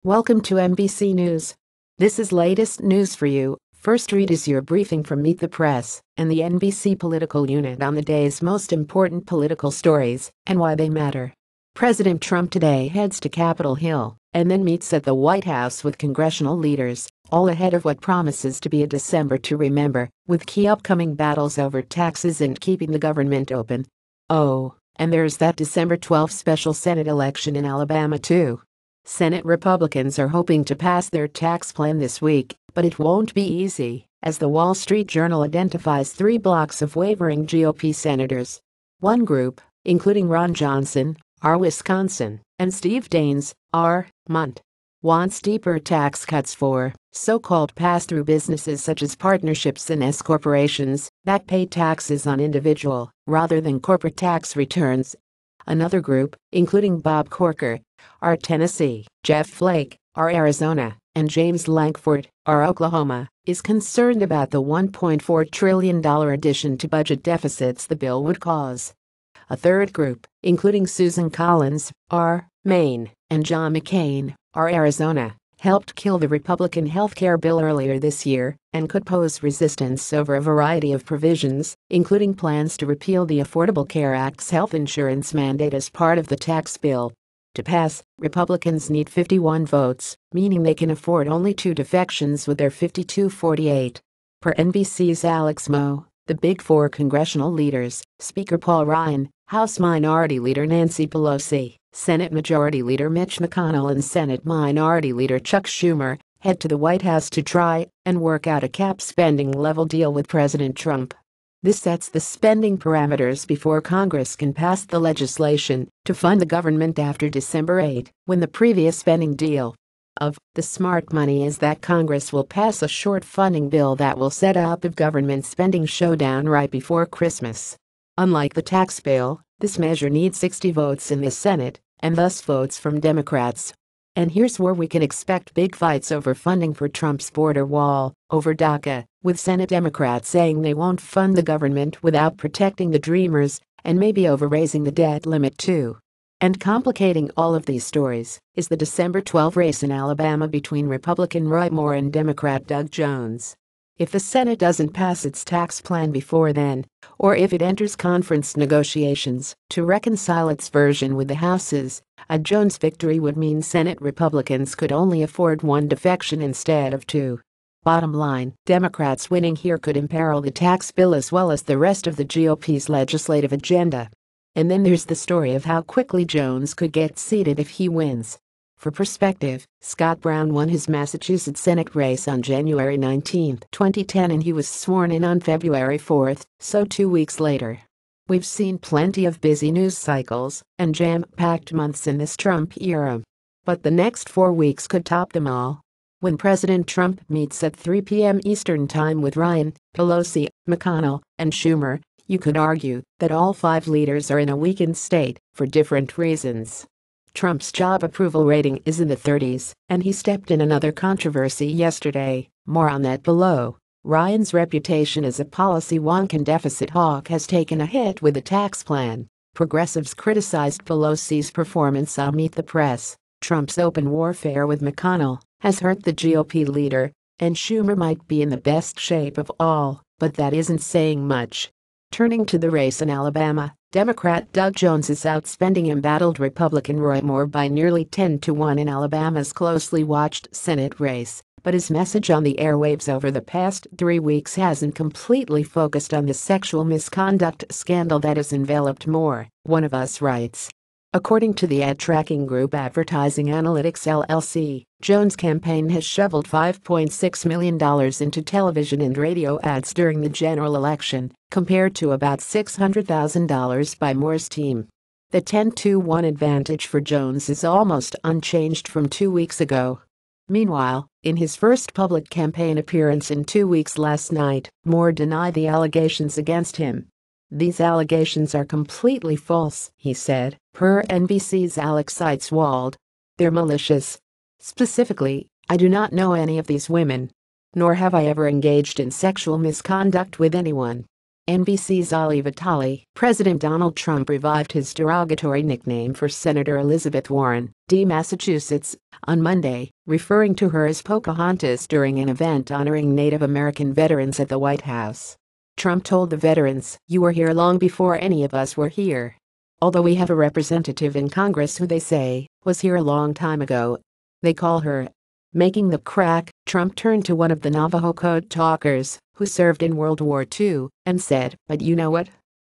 Welcome to NBC News. This is latest news for you. First read is your briefing from Meet the Press and the NBC political unit on the day's most important political stories and why they matter. President Trump today heads to Capitol Hill and then meets at the White House with congressional leaders, all ahead of what promises to be a December to remember, with key upcoming battles over taxes and keeping the government open. Oh, and there's that December 12th special Senate election in Alabama too. Senate Republicans are hoping to pass their tax plan this week, but it won't be easy, as the Wall Street Journal identifies 3 blocks of wavering GOP senators. One group, including Ron Johnson, R. Wisconsin, and Steve Daines, R. Mont, wants deeper tax cuts for so-called pass-through businesses such as partnerships and S-corporations that pay taxes on individual rather than corporate tax returns. Another group, including Bob Corker, R. Tennessee, Jeff Flake, R. Arizona, and James Lankford, R. Oklahoma, is concerned about the $1.4 trillion addition to budget deficits the bill would cause. A third group, including Susan Collins, R. Maine, and John McCain, R. Arizona, helped kill the Republican health care bill earlier this year and could pose resistance over a variety of provisions, including plans to repeal the Affordable Care Act's health insurance mandate as part of the tax bill. To pass, Republicans need 51 votes, meaning they can afford only 2 defections with their 52-48. Per NBC's Alex Moe, the Big Four congressional leaders, Speaker Paul Ryan, House Minority Leader Nancy Pelosi, Senate Majority Leader Mitch McConnell and Senate Minority Leader Chuck Schumer, head to the White House to try and work out a cap spending level deal with President Trump. This sets the spending parameters before Congress can pass the legislation to fund the government after December 8, when the previous spending deal. The smart money is that Congress will pass a short funding bill that will set up a government spending showdown right before Christmas. Unlike the tax bill, this measure needs 60 votes in the Senate, and thus votes from Democrats. And here's where we can expect big fights over funding for Trump's border wall, over DACA, with Senate Democrats saying they won't fund the government without protecting the Dreamers, and maybe over raising the debt limit too. And complicating all of these stories is the December 12 race in Alabama between Republican Roy Moore and Democrat Doug Jones. If the Senate doesn't pass its tax plan before then, or if it enters conference negotiations to reconcile its version with the House's, a Jones victory would mean Senate Republicans could only afford 1 defection instead of 2. Bottom line, Democrats winning here could imperil the tax bill as well as the rest of the GOP's legislative agenda. And then there's the story of how quickly Jones could get seated if he wins. For perspective, Scott Brown won his Massachusetts Senate race on January 19, 2010, and he was sworn in on February 4, so 2 weeks later. We've seen plenty of busy news cycles and jam-packed months in this Trump era. But the next 4 weeks could top them all. When President Trump meets at 3 p.m. Eastern Time with Ryan, Pelosi, McConnell, and Schumer, you could argue that all 5 leaders are in a weakened state for different reasons. Trump's job approval rating is in the 30s, and he stepped in another controversy yesterday. More on that below. Ryan's reputation as a policy wonk and deficit hawk has taken a hit with the tax plan. Progressives criticized Pelosi's performance on Meet the Press. Trump's open warfare with McConnell has hurt the GOP leader, and Schumer might be in the best shape of all, but that isn't saying much. Turning to the race in Alabama, Democrat Doug Jones is outspending embattled Republican Roy Moore by nearly 10-1 in Alabama's closely watched Senate race, but his message on the airwaves over the past 3 weeks hasn't completely focused on the sexual misconduct scandal that has enveloped Moore, one of us writes. According to the ad tracking group Advertising Analytics LLC, Jones' campaign has shoveled $5.6 million into television and radio ads during the general election, compared to about $600,000 by Moore's team. The 10-1 advantage for Jones is almost unchanged from 2 weeks ago. Meanwhile, in his first public campaign appearance in 2 weeks last night, Moore denied the allegations against him. "These allegations are completely false," he said, per NBC's Alex Seitz-Wald. "They're malicious. Specifically, I do not know any of these women, nor have I ever engaged in sexual misconduct with anyone." NBC's Ali Vitali. President Donald Trump revived his derogatory nickname for Senator Elizabeth Warren, D. Massachusetts, on Monday, referring to her as Pocahontas during an event honoring Native American veterans at the White House. Trump told the veterans, "You were here long before any of us were here. Although we have a representative in Congress who they say was here a long time ago. They call her." Making the crack, Trump turned to one of the Navajo code talkers who served in World War II and said, "But you know what?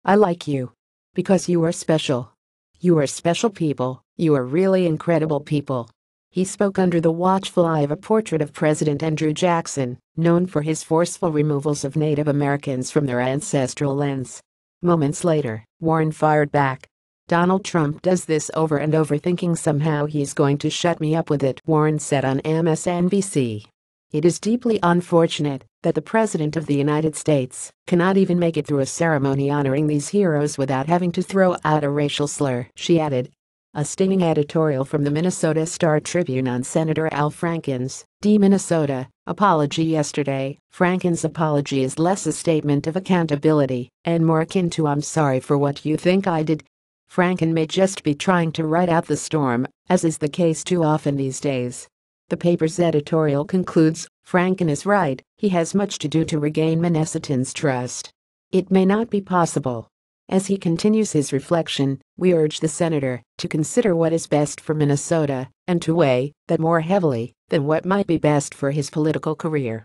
I like you. Because you are special. You are special people, you are really incredible people." He spoke under the watchful eye of a portrait of President Andrew Jackson, known for his forceful removals of Native Americans from their ancestral lands. Moments later, Warren fired back. "Donald Trump does this over and over thinking somehow he's going to shut me up with it," Warren said on MSNBC. "It is deeply unfortunate that the President of the United States cannot even make it through a ceremony honoring these heroes without having to throw out a racial slur," she added. A stinging editorial from the Minnesota Star-Tribune on Senator Al Franken's D. Minnesota apology yesterday. Franken's apology is less a statement of accountability and more akin to "I'm sorry for what you think I did." Franken may just be trying to ride out the storm, as is the case too often these days. The paper's editorial concludes, "Franken is right, he has much to do to regain Minnesotans' trust. It may not be possible." As he continues his reflection, we urge the senator to consider what is best for Minnesota and to weigh that more heavily than what might be best for his political career.